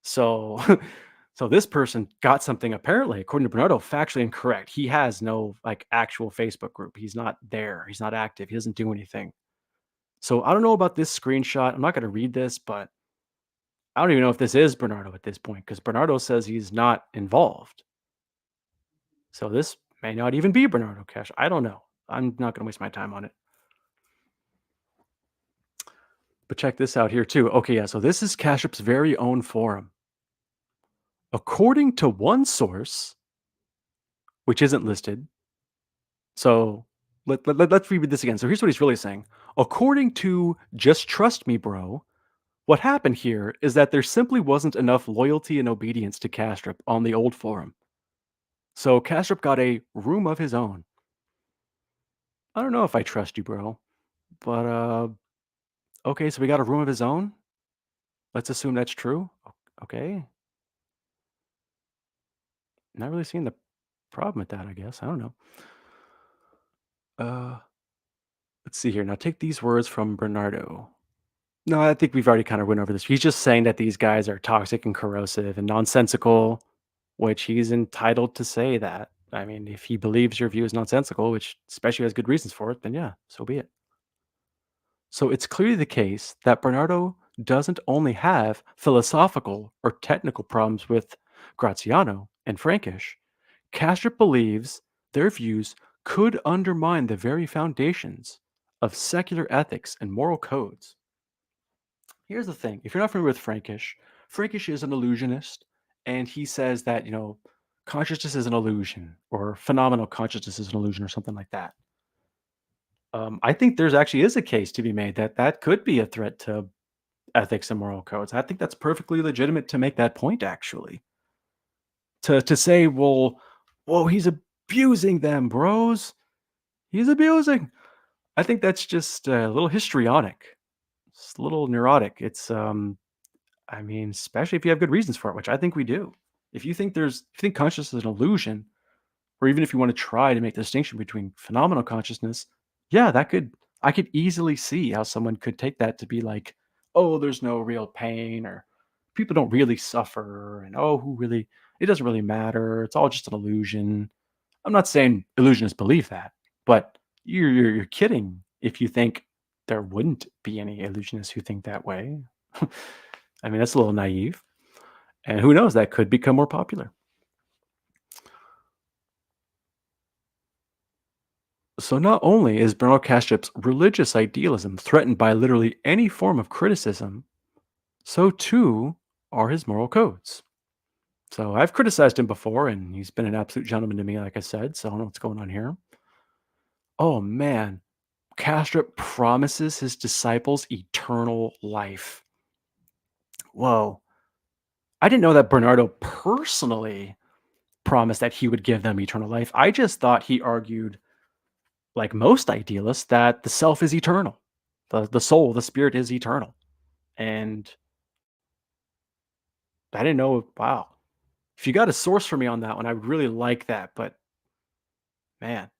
So so this person got something apparently, according to Bernardo, factually incorrect. He has no like actual Facebook group. He's not there. He's not active. He doesn't do anything. So I don't know about this screenshot. I'm not going to read this, but I don't even know if this is Bernardo at this point because Bernardo says he's not involved. So this may not even be Bernardo Cash. I don't know. I'm not going to waste my time on it. But check this out here too. Okay, yeah. So this is Cashup's very own forum. According to one source, which isn't listed. So let's read this again. So here's what he's really saying. According to Just Trust Me, Bro, what happened here is that there simply wasn't enough loyalty and obedience to Kastrup on the old forum. So Kastrup got a room of his own. I don't know if I trust you, bro. But okay, so we got a room of his own. Let's assume that's true. Okay. Not really seeing the problem with that, I guess. I don't know. Uh let's see here. Now take these words from Bernardo. No, I think we've already kind of went over this. He's just saying that these guys are toxic and corrosive and nonsensical, which he's entitled to say that. I mean, if he believes your view is nonsensical, which especially has good reasons for it, then yeah, so be it. So it's clearly the case that Bernardo doesn't only have philosophical or technical problems with Graziano and Frankish. Castrop believes their views could undermine the very foundations of secular ethics and moral codes. Here's the thing, if you're not familiar with Frankish, Frankish is an illusionist, and he says that, consciousness is an illusion, or phenomenal consciousness is an illusion, or something like that. I think there's actually is a case to be made that that could be a threat to ethics and moral codes. I think that's perfectly legitimate to make that point, actually. To say, well, whoa, he's abusing them, bros. He's abusing. I think that's just a little histrionic. It's a little neurotic. It's I mean, especially if you have good reasons for it, which I think we do. If you think consciousness is an illusion, or even if you want to try to make the distinction between phenomenal consciousness, yeah, that could I could easily see how someone could take that to be like, oh, there's no real pain, or people don't really suffer, and oh, who really it doesn't really matter. It's all just an illusion. I'm not saying illusionists believe that, but you're kidding if you think there wouldn't be any illusionists who think that way. I mean, that's a little naive. And who knows, that could become more popular. So not only is Bernard Kastrup's religious idealism threatened by literally any form of criticism, so too are his moral codes. So I've criticized him before, and he's been an absolute gentleman to me, like I said. So I don't know what's going on here. Oh man, Kastrup promises his disciples eternal life. Whoa. I didn't know that Bernardo personally promised that he would give them eternal life. I just thought he argued, like most idealists, that the self is eternal. The soul, the spirit is eternal. And I didn't know, wow. If you got a source for me on that one, I would really like that. But man,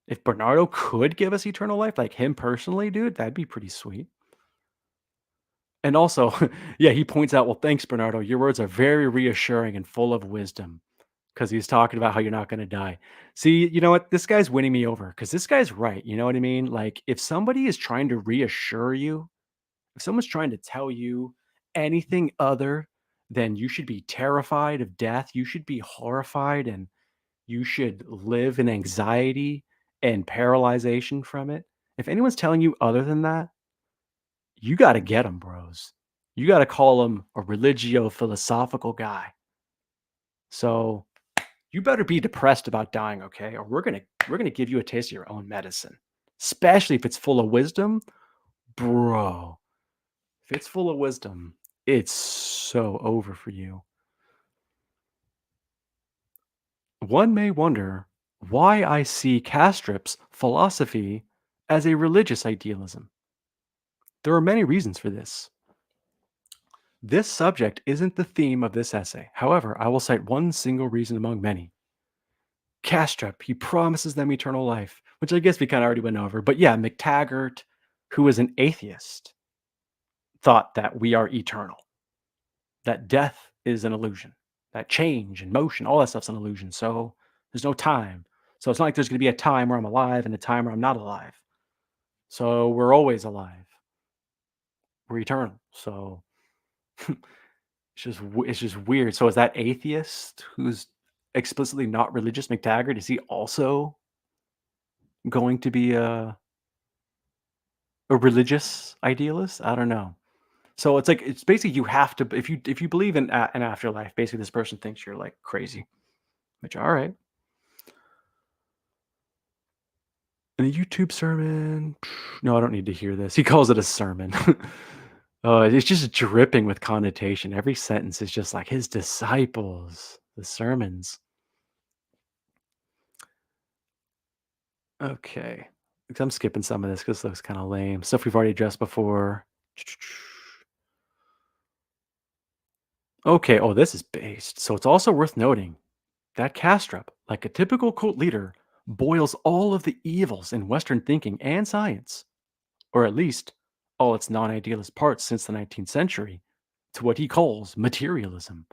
if Bernardo could give us eternal life, like him personally, dude, that'd be pretty sweet. And also, yeah, he points out, well, thanks, Bernardo. Your words are very reassuring and full of wisdom, because he's talking about how you're not going to die. See, you know what? This guy's winning me over because this guy's right. You know what I mean? Like, if somebody is trying to reassure you, if someone's trying to tell you anything other than you should be terrified of death, you should be horrified, and you should live in anxiety and paralyzation from it. If anyone's telling you other than that, you got to get them, bros. You got to call them a religio-philosophical guy. So you better be depressed about dying, okay? Or we're gonna give you a taste of your own medicine. Especially if it's full of wisdom, bro. If it's full of wisdom, it's so over for you. One may wonder why I see Kastrup's philosophy as a religious idealism. There are many reasons for this. This subject isn't the theme of this essay. However, I will cite one single reason among many. Kastrup, he promises them eternal life, which I guess we kind of already went over. But yeah, McTaggart, who is an atheist, thought that we are eternal, that death is an illusion, that change and motion, all that stuff's an illusion. So there's no time. So it's not like there's going to be a time where I'm alive and a time where I'm not alive. So we're always alive. We're eternal. So It's just weird. So is that atheist who's explicitly not religious, McTaggart, is he also going to be a religious idealist? I don't know. So it's like it's basically you have to if you believe in an afterlife, basically this person thinks you're like crazy. Which all right. In a YouTube sermon, no, I don't need to hear this. He calls it a sermon. It's just dripping with connotation. Every sentence is just like his disciples, the sermons. Okay. I'm skipping some of this because it looks kind of lame. Stuff we've already addressed before. Okay. Oh, this is based. So it's also worth noting that Kastrup, like a typical cult leader, boils all of the evils in Western thinking and science, or at least all its non idealist parts since the 19th century, to what he calls materialism.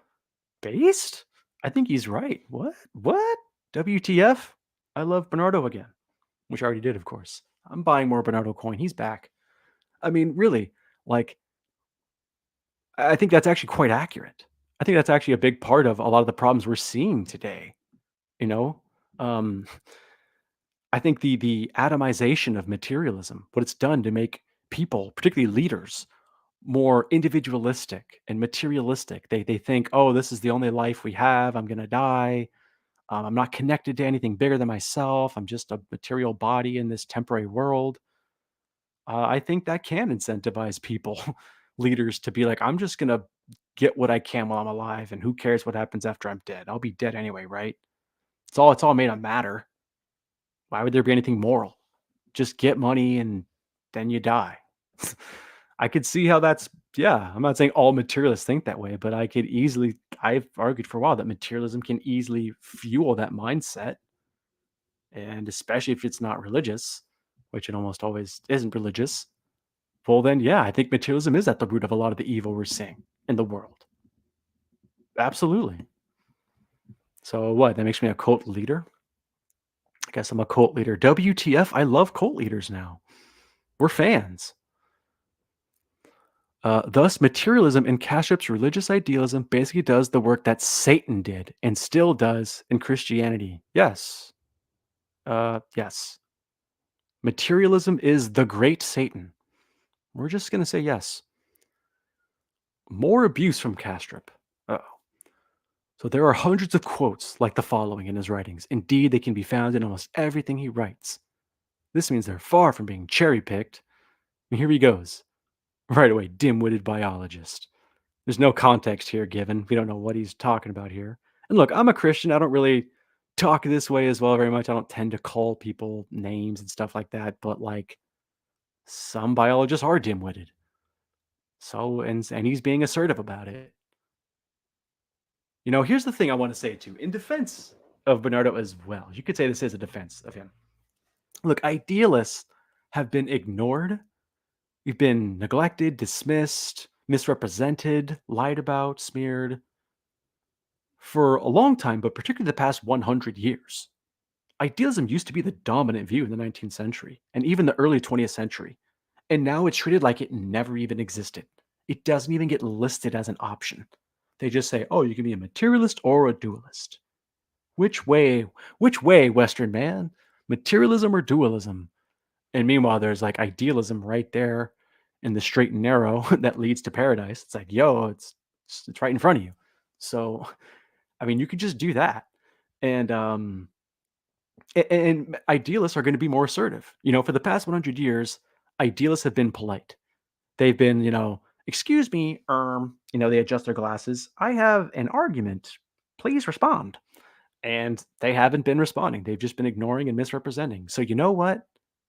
Based? I think he's right. What? What? WTF? I love Bernardo again, which I already did, of course. I'm buying more Bernardo coin. He's back. I mean, really, like, I think that's actually quite accurate. I think that's actually a big part of a lot of the problems we're seeing today. You know, um, I think the atomization of materialism, what it's done to make people, particularly leaders, more individualistic and materialistic. They think, oh, this is the only life we have. I'm gonna die. I'm not connected to anything bigger than myself. I'm just a material body in this temporary world. I think that can incentivize people, leaders, to be like, I'm just gonna get what I can while I'm alive, and who cares what happens after I'm dead? I'll be dead anyway, right? It's all made of matter. Why would there be anything moral? Just get money and then you die. I could see how that's yeah, I'm not saying all materialists think that way, but I've argued for a while that materialism can easily fuel that mindset, and especially if it's not religious, which it almost always isn't religious. Well, then, yeah, I think materialism is at the root of a lot of the evil we're seeing in the world. Absolutely. So what? That makes me a cult leader? I guess I'm a cult leader. WTF? I love cult leaders now. We're fans. Thus, materialism in Kastrup's religious idealism basically does the work that Satan did and still does in Christianity. Yes. Yes. Materialism is the great Satan. We're just going to say yes. More abuse from Kastrup. Oh. So there are hundreds of quotes like the following in his writings. Indeed, they can be found in almost everything he writes. This means they're far from being cherry picked. And here he goes. Right away, dim witted biologist. There's no context here given. We don't know what he's talking about here. And look, I'm a Christian. I don't really talk this way as well very much. I don't tend to call people names and stuff like that. But like some biologists are dim witted. So and he's being assertive about it. Here's the thing I want to say too. In defense of Bernardo as well, you could say this is a defense of him. Look, idealists have been ignored. We've been neglected, dismissed, misrepresented, lied about, smeared for a long time, but particularly the past 100 years. Idealism used to be the dominant view in the 19th century and even the early 20th century. And now it's treated like it never even existed. It doesn't even get listed as an option. They just say, oh, you can be a materialist or a dualist. Which way, which way, Western man? Materialism or dualism? And meanwhile, there's like idealism right there in the straight and narrow that leads to paradise. It's like, yo, it's right in front of you. So, I mean, you could just do that. And and idealists are going to be more assertive. For the past 100 years, idealists have been polite. They've been, excuse me, they adjust their glasses. I have an argument. Please respond. And they haven't been responding. They've just been ignoring and misrepresenting. So you know what?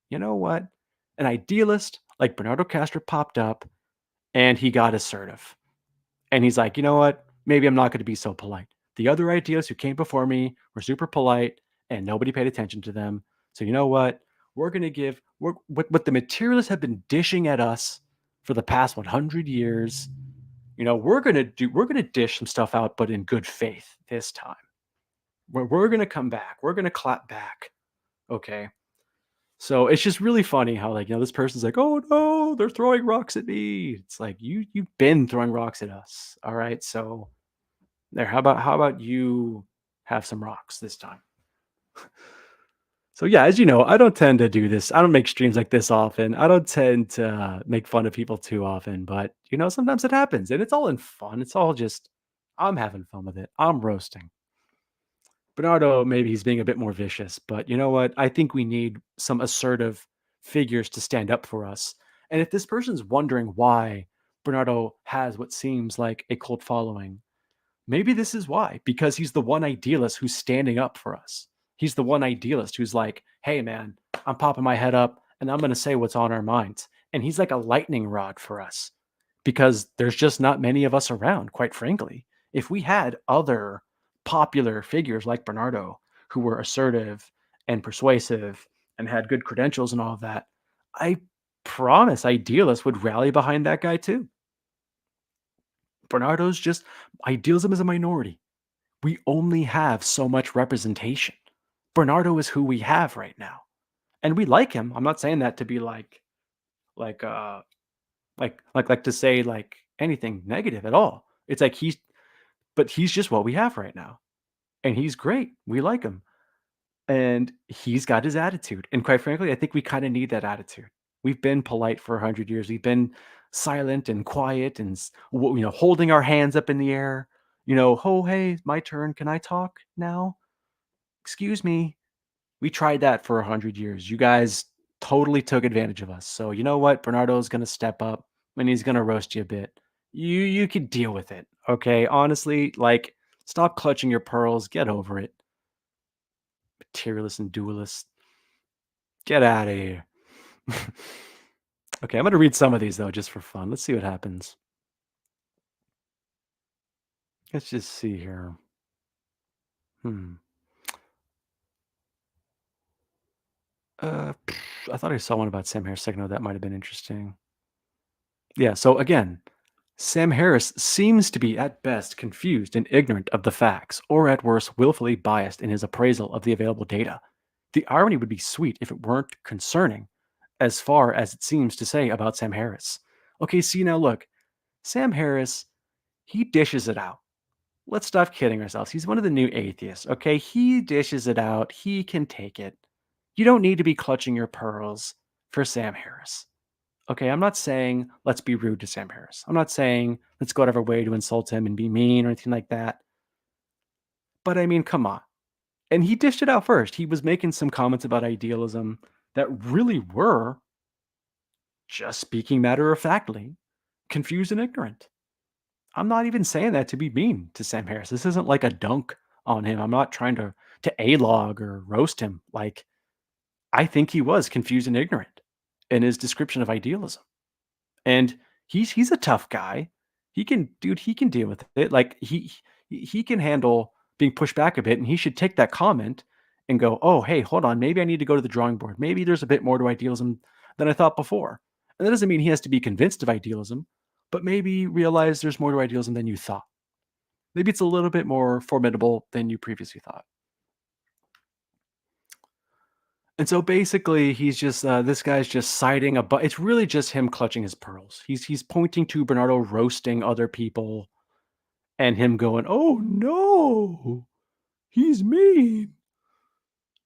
You know what? An idealist like Bernardo Kastrup popped up and he got assertive. And he's like, you know what? Maybe I'm not going to be so polite. The other idealists who came before me were super polite and nobody paid attention to them. So you know what? We're going to what the materialists have been dishing at us for the past 100 years. We're going to dish some stuff out, but in good faith this time. We're going to come back. We're going to clap back. Okay. So it's just really funny how like, this person's like, "Oh no, they're throwing rocks at me." It's like you've been throwing rocks at us. All right. So there, how about you have some rocks this time? So yeah, as you know, I don't tend to do this. I don't make streams like this often. I don't tend to make fun of people too often, but sometimes it happens and it's all in fun. It's all just I'm having fun with it. I'm roasting. Bernardo, maybe he's being a bit more vicious, but you know what? I think we need some assertive figures to stand up for us. And if this person's wondering why Bernardo has what seems like a cult following, maybe this is why, because he's the one idealist who's standing up for us. He's the one idealist who's like, hey, man, I'm popping my head up and I'm going to say what's on our minds. And he's like a lightning rod for us because there's just not many of us around, quite frankly. If we had other popular figures like Bernardo who were assertive and persuasive and had good credentials and all of that, I promise idealists would rally behind that guy too. Bernardo's just idealism is a minority. We only have so much representation. Bernardo is who we have right now. And we like him. I'm not saying that to be like like to say like anything negative at all. It's like he's just what we have right now. And he's great. We like him. And he's got his attitude. And quite frankly, I think we kind of need that attitude. We've been polite for 100 years. We've been silent and quiet and holding our hands up in the air. Oh hey, my turn. Can I talk now? Excuse me. We tried that for 100 years. You guys totally took advantage of us. So you know what? Bernardo's going to step up and he's going to roast you a bit. You could deal with it. Okay? Honestly, like stop clutching your pearls. Get over it. Materialist and dualist. Get out of here. Okay, I'm going to read some of these though just for fun. Let's see what happens. Let's just see here. Hmm. Uh I thought I saw one about Sam Harris a second ago. That might have been interesting. Yeah, so again, Sam Harris seems to be at best confused and ignorant of the facts, or at worst, willfully biased in his appraisal of the available data. The irony would be sweet if it weren't concerning, as far as it seems to say about Sam Harris. Okay, see now look, Sam Harris, he dishes it out. Let's stop kidding ourselves. He's one of the new atheists, okay? He dishes it out. He can take it. You don't need to be clutching your pearls for Sam Harris. Okay, I'm not saying let's be rude to Sam Harris. I'm not saying let's go out of our way to insult him and be mean or anything like that. But I mean, come on. And he dished it out first. He was making some comments about idealism that really were, just speaking matter of factly, confused and ignorant. I'm not even saying that to be mean to Sam Harris. This isn't like a dunk on him. I'm not trying to a-log or roast him. Like I think he was confused and ignorant in his description of idealism. And he's a tough guy. He can deal with it. Like he can handle being pushed back a bit, and he should take that comment and go, "Oh, hey, hold on. Maybe I need to go to the drawing board. Maybe there's a bit more to idealism than I thought before." And that doesn't mean he has to be convinced of idealism, but maybe realize there's more to idealism than you thought. Maybe it's a little bit more formidable than you previously thought. And so basically, he's just this guy's just citing a but it's really just him clutching his pearls. He's pointing to Bernardo roasting other people and him going, "Oh no, he's mean.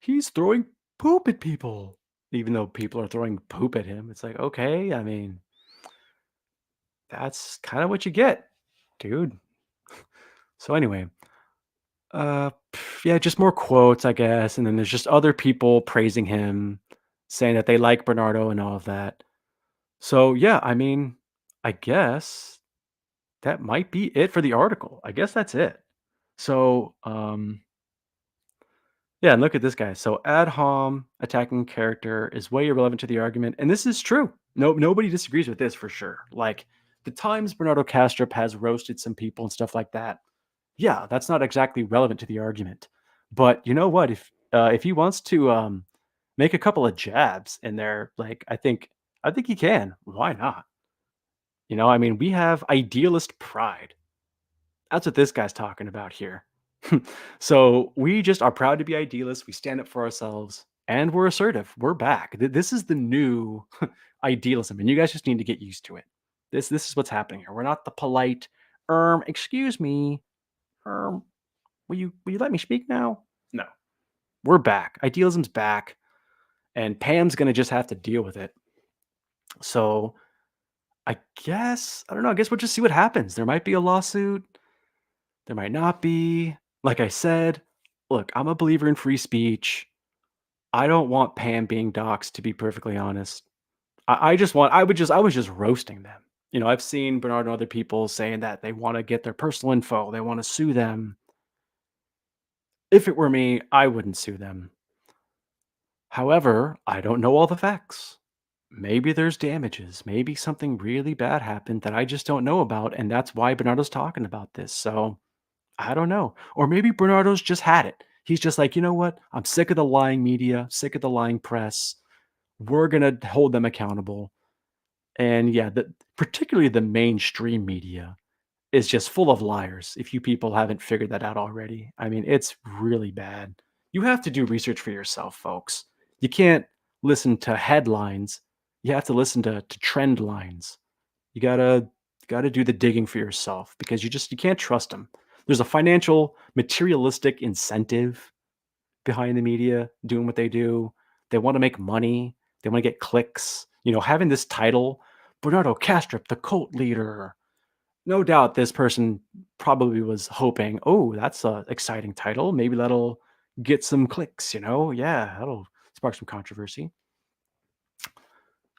He's throwing poop at people." Even though people are throwing poop at him, it's like, okay, I mean, that's kind of what you get, dude. So anyway, yeah, just more quotes, I guess, and then there's just other people praising him, saying that they like Bernardo and all of that. So yeah, I mean, I guess that might be it for the article. I guess that's it. So yeah, and look at this guy. So ad hom attacking character is way irrelevant to the argument, and this is true. No, nobody disagrees with this for sure. Like the times Bernardo Kastrup has roasted some people and stuff like that. Yeah, that's not exactly relevant to the argument. But you know what? If he wants to make a couple of jabs in there, like I think he can. Why not? I mean, we have idealist pride. That's what this guy's talking about here. So we just are proud to be idealists. We stand up for ourselves. and we're assertive. We're back. This is the new idealism, and you guys just need to get used to it. This is what's happening here. We're not the polite, excuse me, um, will you let me speak now? No, we're back. Idealism's back, and Pam's gonna just have to deal with it. So I guess I don't know. I guess we'll just see what happens. There might be a lawsuit. There might not be. Like I said, look, I'm a believer in free speech. I don't want Pam being doxxed, to be perfectly honest. I just want I was just roasting them. You know, I've seen Bernard and other people saying that they wanna get their personal info, they wanna sue them. If it were me, I wouldn't sue them. However, I don't know all the facts. Maybe there's damages. Maybe something really bad happened that I just don't know about, and that's why Bernardo's talking about this. So, I don't know. Or maybe Bernardo's just had it. He's just like, "You know what? I'm sick of the lying media, sick of the lying press. We're gonna hold them accountable." And yeah, particularly the mainstream media is just full of liars. If you people haven't figured that out already, I mean, it's really bad. You have to do research for yourself, folks. You can't listen to headlines. You have to listen to trend lines. You gotta do the digging for yourself because you can't trust them. There's a financial, materialistic incentive behind the media doing what they do. They want to make money. They want to get clicks. You know, having this title, Bernardo Kastrup, the cult leader. No doubt this person probably was hoping, oh, that's a exciting title. Maybe that'll get some clicks, you know? Yeah, that'll spark some controversy.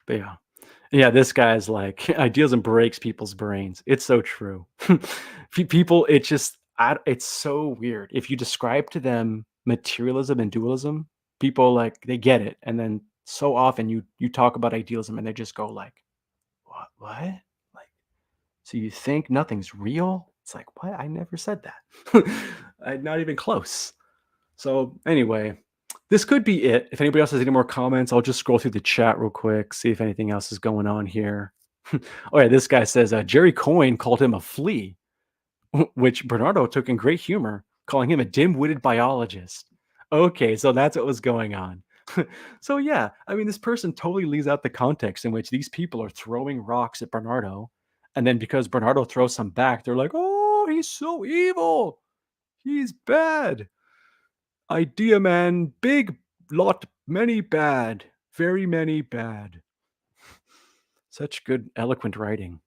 But yeah. Yeah, this guy's like idealism breaks people's brains. It's so true. People, it's so weird. If you describe to them materialism and dualism, people like they get it, and then so often you talk about idealism, and they just go like, "What? What? Like, so you think nothing's real?" It's like, what? I never said that. Not even close. So anyway, this could be it. If anybody else has any more comments, I'll just scroll through the chat real quick, see if anything else is going on here. Oh yeah, this guy says Jerry Coyne called him a flea, which Bernardo took in great humor, calling him a dim-witted biologist. Okay, so that's what was going on. So yeah, I mean, this person totally leaves out the context in which these people are throwing rocks at Bernardo, and then because Bernardo throws some back, they're like, "Oh, he's so evil. He's bad." Idea man, big lot, many bad, very many bad. Such good, eloquent writing.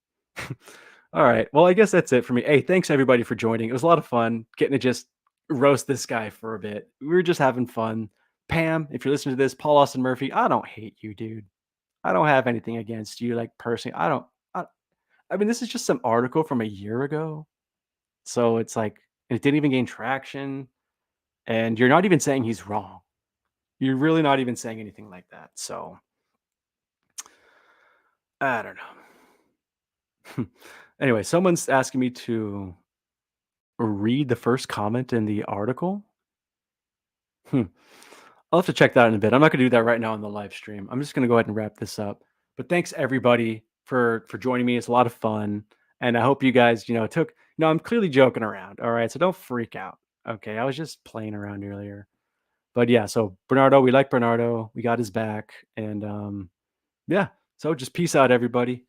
All right. Well, I guess that's it for me. Hey, thanks everybody for joining. It was a lot of fun getting to just roast this guy for a bit. We were just having fun. Pam, if you're listening to this, Paul Austin Murphy, I don't hate you, dude. I don't have anything against you, like personally. I don't. I mean, this is just some article from a year ago, so it's like it didn't even gain traction, and you're not even saying he's wrong. You're really not even saying anything like that. So I don't know. Anyway, someone's asking me to read the first comment in the article. Hmm. I'll have to check that out in a bit. I'm not gonna do that right now on the live stream. I'm just gonna go ahead and wrap this up. But thanks everybody for joining me. It's a lot of fun. And I hope you guys, took no, I'm clearly joking around. All right. So don't freak out. Okay. I was just playing around earlier. But yeah, so Bernardo, we like Bernardo. We got his back. And yeah. So just peace out, everybody.